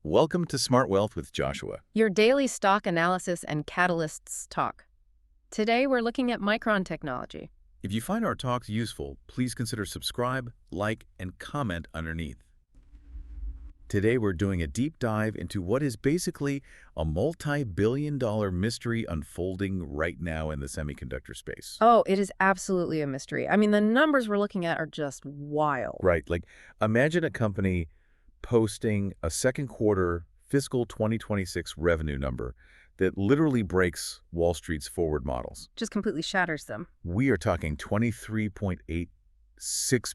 Welcome to Smart Wealth with Joshua. Your daily stock analysis and catalysts talk. Today we're looking at Micron Technology. If you find our talks useful, please consider subscribe, like, and comment underneath. Today we're doing a deep dive into what is basically a multi-billion-dollar mystery unfolding right now in the semiconductor space. Oh, it is absolutely a mystery. I mean, the numbers we're looking at are just wild. Right, like imagine a company posting a second quarter fiscal 2026 revenue number that literally breaks Wall Street's forward models. Just completely shatters them. We are talking $23.86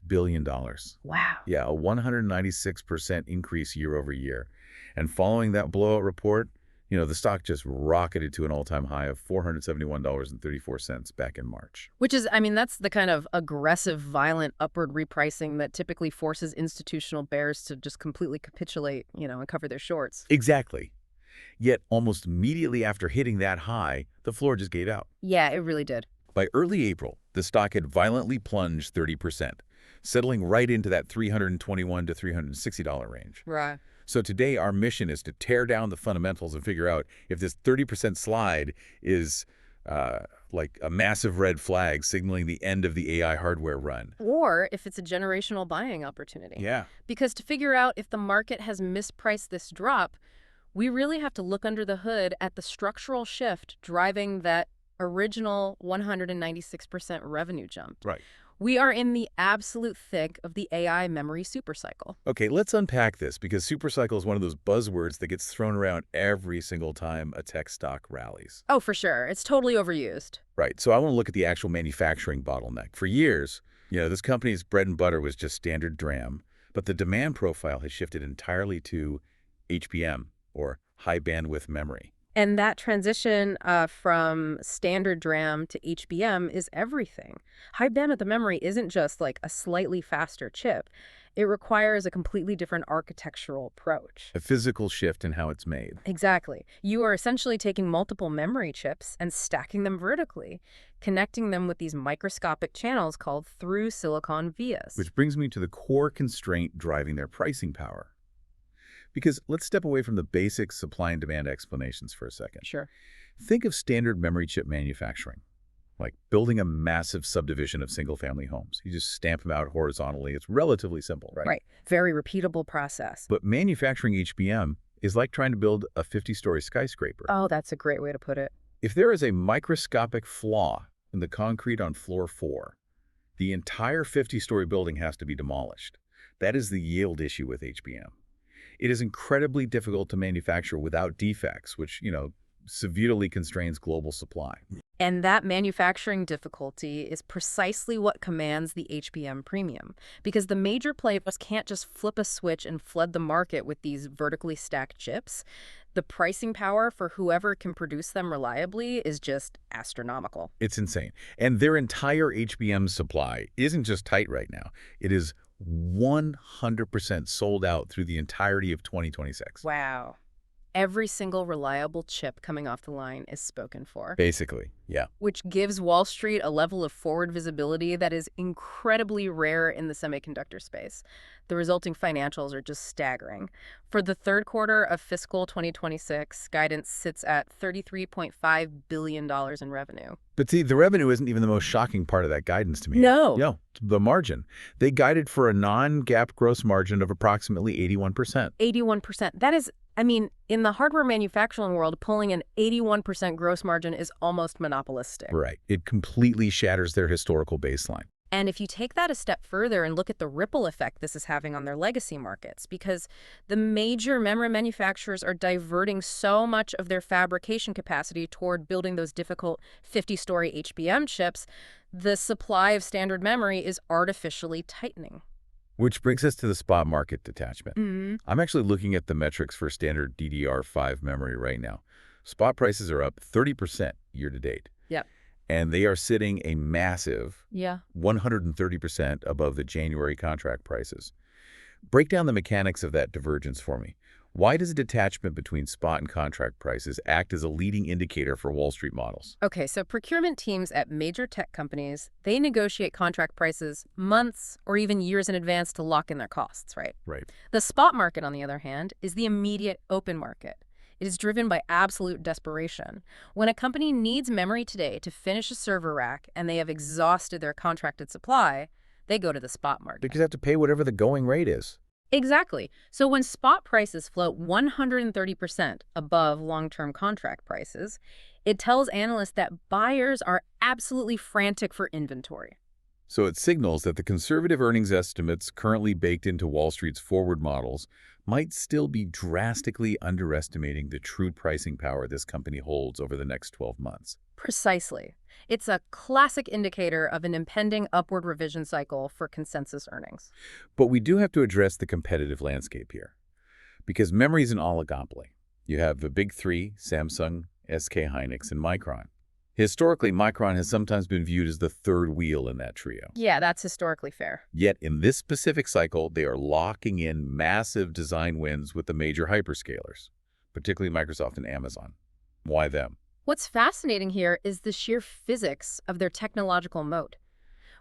billion. Wow. Yeah, a 196% increase year over year. And following that blowout report, the stock just rocketed to an all-time high of $471.34 back in March. Which is, I mean, that's the kind of aggressive, violent upward repricing that typically forces institutional bears to just completely capitulate, and cover their shorts. Exactly. Yet almost immediately after hitting that high, the floor just gave out. Yeah, it really did. By early April, the stock had violently plunged 30%, settling right into that $321 to $360 range. Right. So today our mission is to tear down the fundamentals and figure out if this 30% slide is like a massive red flag signaling the end of the AI hardware run. Or if it's a generational buying opportunity. Yeah. Because to figure out if the market has mispriced this drop, we really have to look under the hood at the structural shift driving that original 196% revenue jump. Right. We are in the absolute thick of the AI memory supercycle. Okay, let's unpack this because supercycle is one of those buzzwords that gets thrown around every single time a tech stock rallies. Oh, for sure. It's totally overused. Right. So I want to look at the actual manufacturing bottleneck. For years, this company's bread and butter was just standard DRAM, but the demand profile has shifted entirely to HBM, or high bandwidth memory. And that transition from standard DRAM to HBM is everything. High bandwidth memory isn't just like a slightly faster chip. It requires a completely different architectural approach. A physical shift in how it's made. Exactly. You are essentially taking multiple memory chips and stacking them vertically, connecting them with these microscopic channels called through silicon vias. Which brings me to the core constraint driving their pricing power. Because let's step away from the basic supply and demand explanations for a second. Sure. Think of standard memory chip manufacturing, like building a massive subdivision of single-family homes. You just stamp them out horizontally. It's relatively simple, right? Right. Very repeatable process. But manufacturing HBM is like trying to build a 50-story skyscraper. Oh, that's a great way to put it. If there is a microscopic flaw in the concrete on floor 4, the entire 50-story building has to be demolished. That is the yield issue with HBM. It is incredibly difficult to manufacture without defects, which, severely constrains global supply. And that manufacturing difficulty is precisely what commands the HBM premium, because the major players can't just flip a switch and flood the market with these vertically stacked chips. The pricing power for whoever can produce them reliably is just astronomical. It's insane. And their entire HBM supply isn't just tight right now. It is 100% sold out through the entirety of 2026. Wow. Every single reliable chip coming off the line is spoken for. Basically, yeah. Which gives Wall Street a level of forward visibility that is incredibly rare in the semiconductor space. The resulting financials are just staggering. For the third quarter of fiscal 2026, guidance sits at $33.5 billion in revenue. But see, the revenue isn't even the most shocking part of that guidance to me. No. The margin. They guided for a non-GAAP gross margin of approximately 81%. 81%. That is, in the hardware manufacturing world, pulling an 81% gross margin is almost monopolistic. Right. It completely shatters their historical baseline. And if you take that a step further and look at the ripple effect this is having on their legacy markets, because the major memory manufacturers are diverting so much of their fabrication capacity toward building those difficult 50-story HBM chips, the supply of standard memory is artificially tightening. Which brings us to the spot market detachment. Mm-hmm. I'm actually looking at the metrics for standard DDR5 memory right now. Spot prices are up 30% year to date. Yep. And they are sitting a massive 130% above the January contract prices. Break down the mechanics of that divergence for me. Why does a detachment between spot and contract prices act as a leading indicator for Wall Street models? Okay, so procurement teams at major tech companies, they negotiate contract prices months or even years in advance to lock in their costs, right? Right. The spot market, on the other hand, is the immediate open market. It is driven by absolute desperation. When a company needs memory today to finish a server rack and they have exhausted their contracted supply, they go to the spot market. Because they have to pay whatever the going rate is. Exactly. So when spot prices float 130% above long-term contract prices, it tells analysts that buyers are absolutely frantic for inventory. So it signals that the conservative earnings estimates currently baked into Wall Street's forward models might still be drastically underestimating the true pricing power this company holds over the next 12 months. Precisely. It's a classic indicator of an impending upward revision cycle for consensus earnings. But we do have to address the competitive landscape here, because memory is an oligopoly. You have the big three, Samsung, SK Hynix, and Micron. Historically, Micron has sometimes been viewed as the third wheel in that trio. Yeah, that's historically fair. Yet in this specific cycle, they are locking in massive design wins with the major hyperscalers, particularly Microsoft and Amazon. Why them? What's fascinating here is the sheer physics of their technological moat.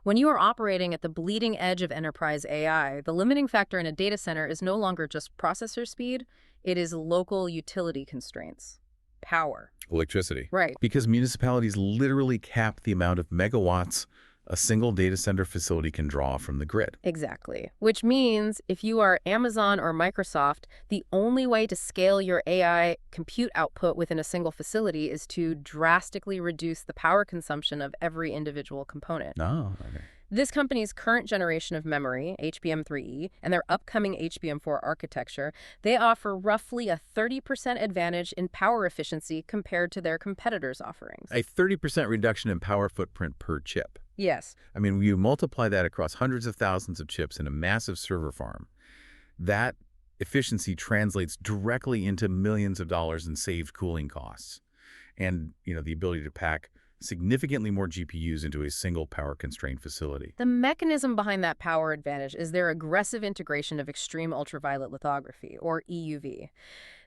When you are operating at the bleeding edge of enterprise AI, the limiting factor in a data center is no longer just processor speed, it is local utility constraints. Power. Electricity. Right. Because municipalities literally cap the amount of megawatts a single data center facility can draw from the grid. Exactly. Which means if you are Amazon or Microsoft, the only way to scale your AI compute output within a single facility is to drastically reduce the power consumption of every individual component. Oh, okay. This company's current generation of memory, HBM3E, and their upcoming HBM4 architecture, they offer roughly a 30% advantage in power efficiency compared to their competitors' offerings. A 30% reduction in power footprint per chip. Yes. I mean, when you multiply that across hundreds of thousands of chips in a massive server farm, that efficiency translates directly into millions of dollars in saved cooling costs. And, the ability to pack significantly more GPUs into a single power-constrained facility. The mechanism behind that power advantage is their aggressive integration of extreme ultraviolet lithography, or EUV.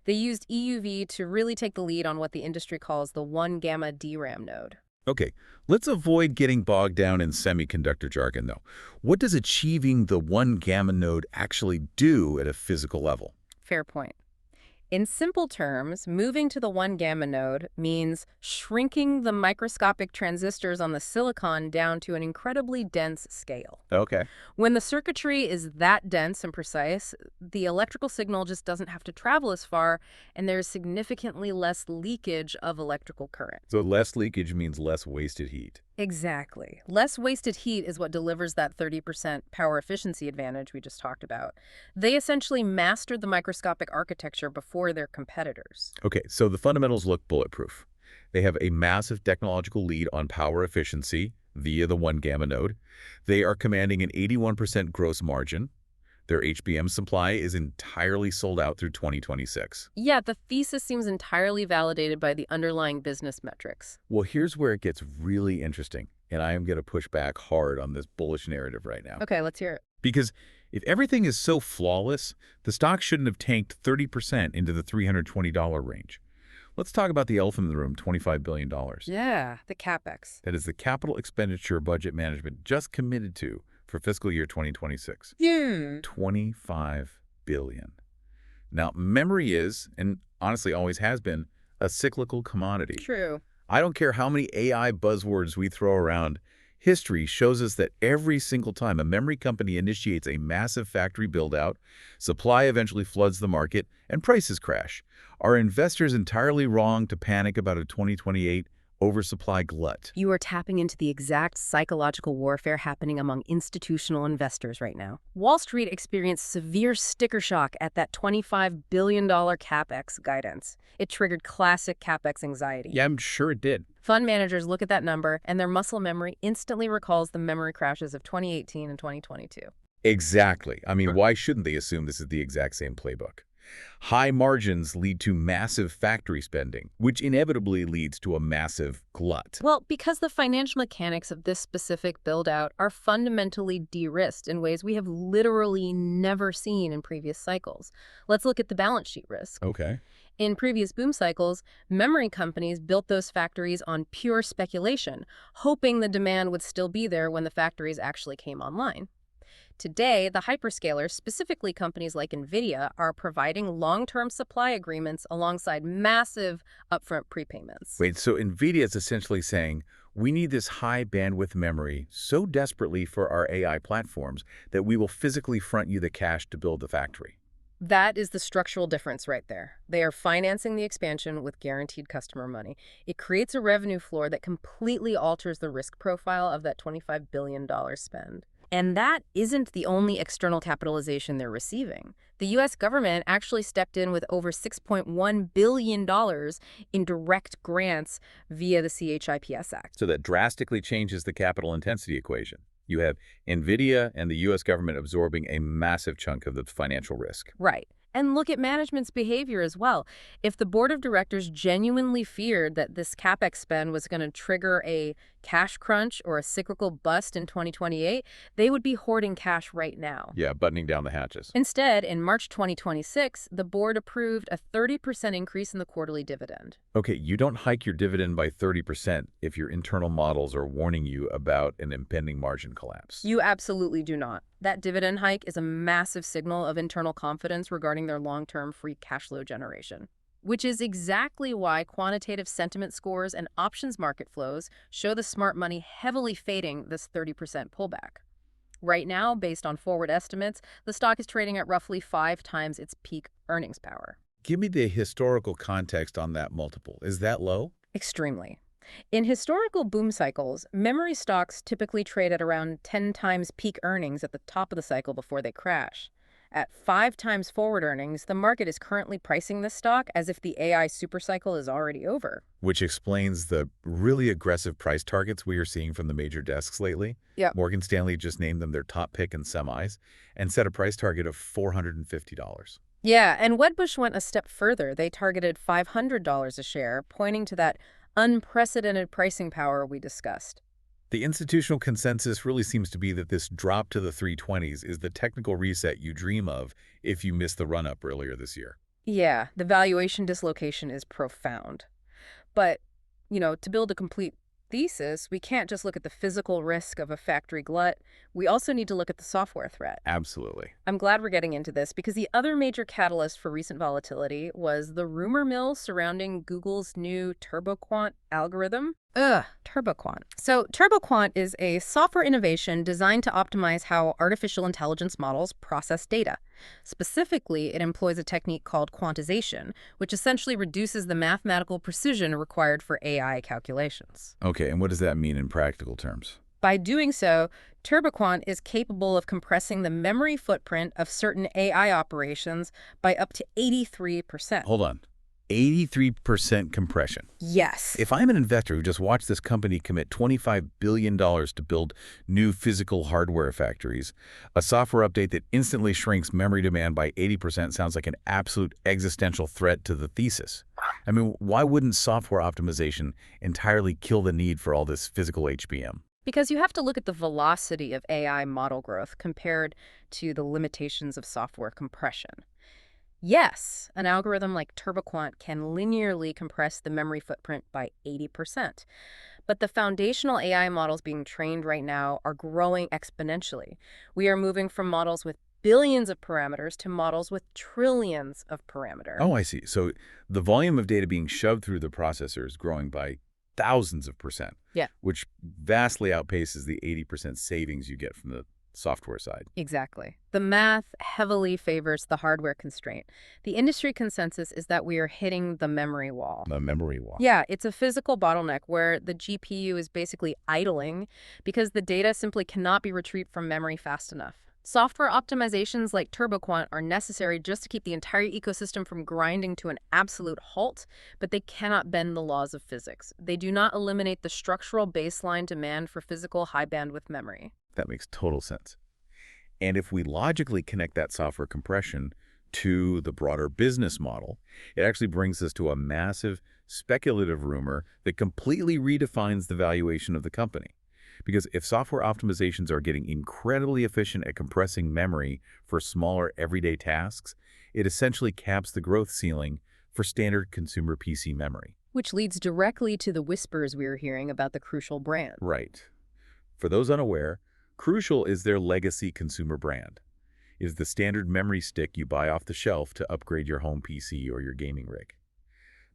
They used EUV to really take the lead on what the industry calls the 1-gamma DRAM node. Okay, let's avoid getting bogged down in semiconductor jargon, though. What does achieving the 1-gamma node actually do at a physical level? Fair point. In simple terms, moving to the 1-gamma node means shrinking the microscopic transistors on the silicon down to an incredibly dense scale. Okay. When the circuitry is that dense and precise, the electrical signal just doesn't have to travel as far, and there's significantly less leakage of electrical current. So less leakage means less wasted heat. Exactly. Less wasted heat is what delivers that 30% power efficiency advantage we just talked about. They essentially mastered the microscopic architecture before their competitors. Okay, so the fundamentals look bulletproof. They have a massive technological lead on power efficiency via the 1-gamma node. They are commanding an 81% gross margin. Their HBM supply is entirely sold out through 2026. Yeah, the thesis seems entirely validated by the underlying business metrics. Well, here's where it gets really interesting, and I am going to push back hard on this bullish narrative right now. Okay, let's hear it. Because if everything is so flawless, the stock shouldn't have tanked 30% into the $320 range. Let's talk about the elephant in the room, $25 billion. Yeah, the CapEx. That is the capital expenditure budget management just committed to for fiscal year 2026. Yeah. $25 billion. Now, memory is, and honestly always has been, a cyclical commodity. True. I don't care how many AI buzzwords we throw around. History shows us that every single time a memory company initiates a massive factory build-out, supply eventually floods the market, and prices crash. Are investors entirely wrong to panic about a 2028 oversupply glut? You are tapping into the exact psychological warfare happening among institutional investors right now. Wall Street experienced severe sticker shock at that $25 billion CapEx guidance. It triggered classic CapEx anxiety. Yeah, I'm sure it did. Fund managers look at that number, and their muscle memory instantly recalls the memory crashes of 2018 and 2022. Exactly. I mean, why shouldn't they assume this is the exact same playbook? High margins lead to massive factory spending, which inevitably leads to a massive glut. Well, because the financial mechanics of this specific build-out are fundamentally de-risked in ways we have literally never seen in previous cycles. Let's look at the balance sheet risk. Okay. In previous boom cycles, memory companies built those factories on pure speculation, hoping the demand would still be there when the factories actually came online. Today, the hyperscalers, specifically companies like NVIDIA, are providing long-term supply agreements alongside massive upfront prepayments. Wait, so NVIDIA is essentially saying, we need this high bandwidth memory so desperately for our AI platforms that we will physically front you the cash to build the factory. That is the structural difference right there. They are financing the expansion with guaranteed customer money. It creates a revenue floor that completely alters the risk profile of that $25 billion spend. And that isn't the only external capitalization they're receiving. The U.S. government actually stepped in with over $6.1 billion in direct grants via the CHIPS Act. So that drastically changes the capital intensity equation. You have NVIDIA and the U.S. government absorbing a massive chunk of the financial risk. Right. And look at management's behavior as well. If the board of directors genuinely feared that this CapEx spend was going to trigger a cash crunch or a cyclical bust in 2028, they would be hoarding cash right now. Yeah, buttoning down the hatches. Instead, in March 2026, the board approved a 30% increase in the quarterly dividend. Okay, you don't hike your dividend by 30% if your internal models are warning you about an impending margin collapse. You absolutely do not. That dividend hike is a massive signal of internal confidence regarding their long-term free cash flow generation, which is exactly why quantitative sentiment scores and options market flows show the smart money heavily fading this 30% pullback. Right now, based on forward estimates, the stock is trading at roughly 5 times its peak earnings power. Give me the historical context on that multiple. Is that low? Extremely. In historical boom cycles, memory stocks typically trade at around 10 times peak earnings at the top of the cycle before they crash. At 5 times forward earnings, the market is currently pricing this stock as if the AI supercycle is already over. Which explains the really aggressive price targets we are seeing from the major desks lately. Yeah. Morgan Stanley just named them their top pick in semis and set a price target of $450. Yeah, and Wedbush went a step further. They targeted $500 a share, pointing to that unprecedented pricing power we discussed. The institutional consensus really seems to be that this drop to the 320s is the technical reset you dream of if you missed the run-up earlier this year. Yeah, the valuation dislocation is profound. But, to build a complete thesis, we can't just look at the physical risk of a factory glut. We also need to look at the software threat. Absolutely. I'm glad we're getting into this because the other major catalyst for recent volatility was the rumor mill surrounding Google's new TurboQuant algorithm. TurboQuant. So TurboQuant is a software innovation designed to optimize how artificial intelligence models process data. Specifically, it employs a technique called quantization, which essentially reduces the mathematical precision required for AI calculations. Okay, and what does that mean in practical terms? By doing so, TurboQuant is capable of compressing the memory footprint of certain AI operations by up to 83%. Hold on. 83% compression. Yes. If I'm an investor who just watched this company commit $25 billion to build new physical hardware factories, a software update that instantly shrinks memory demand by 80% sounds like an absolute existential threat to the thesis. I mean, why wouldn't software optimization entirely kill the need for all this physical HBM? Because you have to look at the velocity of AI model growth compared to the limitations of software compression. Yes, an algorithm like TurboQuant can linearly compress the memory footprint by 80%. But the foundational AI models being trained right now are growing exponentially. We are moving from models with billions of parameters to models with trillions of parameters. Oh, I see. So the volume of data being shoved through the processor is growing by thousands of percent. Yeah. Which vastly outpaces the 80% savings you get from the software side. Exactly. The math heavily favors the hardware constraint. The industry consensus is that we are hitting the memory wall. The memory wall. Yeah, it's a physical bottleneck where the GPU is basically idling because the data simply cannot be retrieved from memory fast enough. Software optimizations like TurboQuant are necessary just to keep the entire ecosystem from grinding to an absolute halt, but they cannot bend the laws of physics. They do not eliminate the structural baseline demand for physical high-bandwidth memory. That makes total sense. And if we logically connect that software compression to the broader business model, it actually brings us to a massive speculative rumor that completely redefines the valuation of the company. Because if software optimizations are getting incredibly efficient at compressing memory for smaller everyday tasks, it essentially caps the growth ceiling for standard consumer PC memory. Which leads directly to the whispers we were hearing about the Crucial brand. Right. For those unaware, Crucial is their legacy consumer brand. It is the standard memory stick you buy off the shelf to upgrade your home PC or your gaming rig.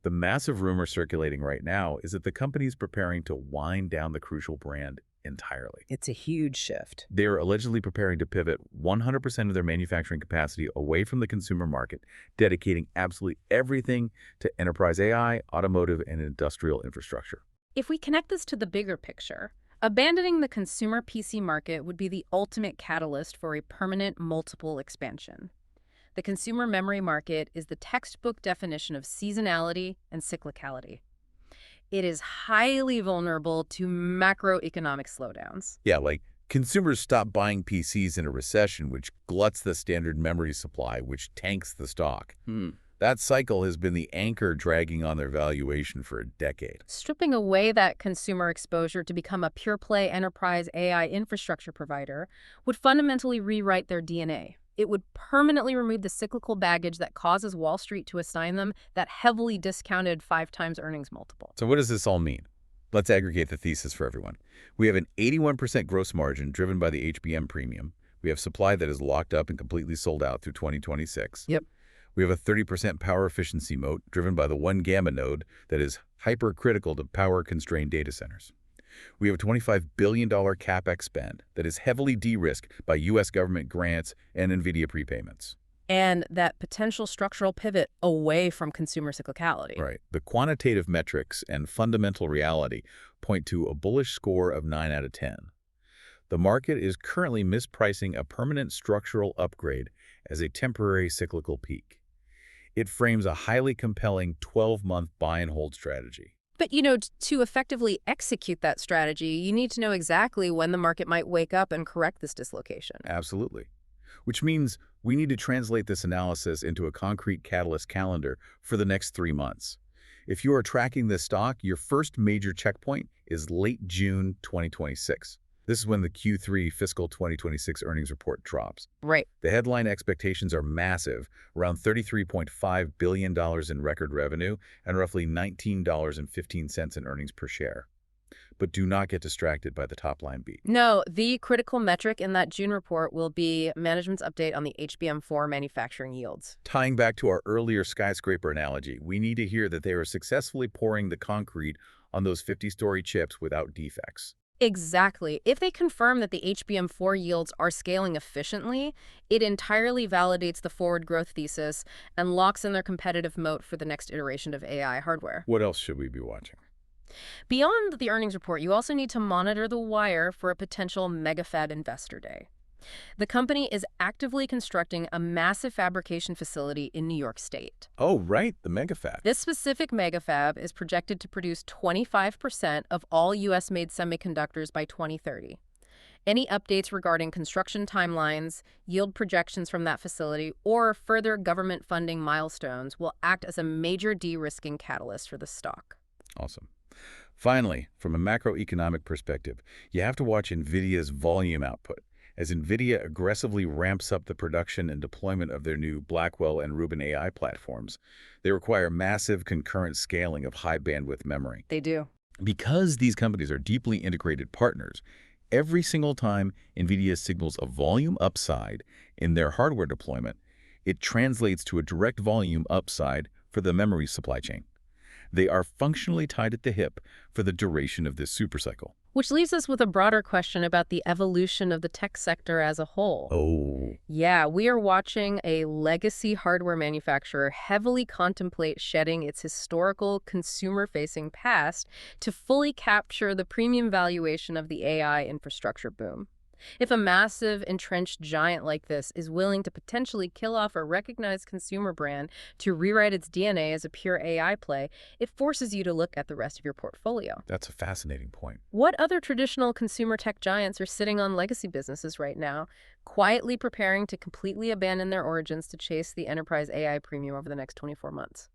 The massive rumor circulating right now is that the company is preparing to wind down the Crucial brand entirely. It's a huge shift. They are allegedly preparing to pivot 100% of their manufacturing capacity away from the consumer market, dedicating absolutely everything to enterprise AI, automotive, and industrial infrastructure. If we connect this to the bigger picture, abandoning the consumer PC market would be the ultimate catalyst for a permanent multiple expansion. The consumer memory market is the textbook definition of seasonality and cyclicality. It is highly vulnerable to macroeconomic slowdowns. Yeah, like consumers stop buying PCs in a recession, which gluts the standard memory supply, which tanks the stock. That cycle has been the anchor dragging on their valuation for a decade. Stripping away that consumer exposure to become a pure-play enterprise AI infrastructure provider would fundamentally rewrite their DNA. It would permanently remove the cyclical baggage that causes Wall Street to assign them that heavily discounted 5x earnings multiple. So what does this all mean? Let's aggregate the thesis for everyone. We have an 81% gross margin driven by the HBM premium. We have supply that is locked up and completely sold out through 2026. Yep. We have a 30% power efficiency moat driven by the 1 gamma node that is hypercritical to power-constrained data centers. We have a $25 billion CapEx spend that is heavily de-risked by U.S. government grants and NVIDIA prepayments. And that potential structural pivot away from consumer cyclicality. Right. The quantitative metrics and fundamental reality point to a bullish score of 9 out of 10. The market is currently mispricing a permanent structural upgrade as a temporary cyclical peak. It frames a highly compelling 12-month buy-and-hold strategy. But, to effectively execute that strategy, you need to know exactly when the market might wake up and correct this dislocation. Absolutely. Which means we need to translate this analysis into a concrete catalyst calendar for the next 3 months. If you are tracking this stock, your first major checkpoint is late June 2026. This is when the Q3 fiscal 2026 earnings report drops. Right. The headline expectations are massive, around $33.5 billion in record revenue and roughly $19.15 in earnings per share. But do not get distracted by the top-line beat. No, the critical metric in that June report will be management's update on the HBM4 manufacturing yields. Tying back to our earlier skyscraper analogy, we need to hear that they are successfully pouring the concrete on those 50-story chips without defects. Exactly. If they confirm that the HBM4 yields are scaling efficiently, it entirely validates the forward growth thesis and locks in their competitive moat for the next iteration of AI hardware. What else should we be watching? Beyond the earnings report, you also need to monitor the wire for a potential megafab investor day. The company is actively constructing a massive fabrication facility in New York State. Oh, right, the megafab. This specific megafab is projected to produce 25% of all U.S.-made semiconductors by 2030. Any updates regarding construction timelines, yield projections from that facility, or further government funding milestones will act as a major de-risking catalyst for the stock. Awesome. Finally, from a macroeconomic perspective, you have to watch NVIDIA's volume output. As NVIDIA aggressively ramps up the production and deployment of their new Blackwell and Rubin AI platforms, they require massive concurrent scaling of high-bandwidth memory. They do. Because these companies are deeply integrated partners, every single time NVIDIA signals a volume upside in their hardware deployment, it translates to a direct volume upside for the memory supply chain. They are functionally tied at the hip for the duration of this supercycle. Which leaves us with a broader question about the evolution of the tech sector as a whole. Oh. Yeah, we are watching a legacy hardware manufacturer heavily contemplate shedding its historical consumer-facing past to fully capture the premium valuation of the AI infrastructure boom. If a massive, entrenched giant like this is willing to potentially kill off a recognized consumer brand to rewrite its DNA as a pure AI play, it forces you to look at the rest of your portfolio. That's a fascinating point. What other traditional consumer tech giants are sitting on legacy businesses right now, quietly preparing to completely abandon their origins to chase the enterprise AI premium over the next 24 months?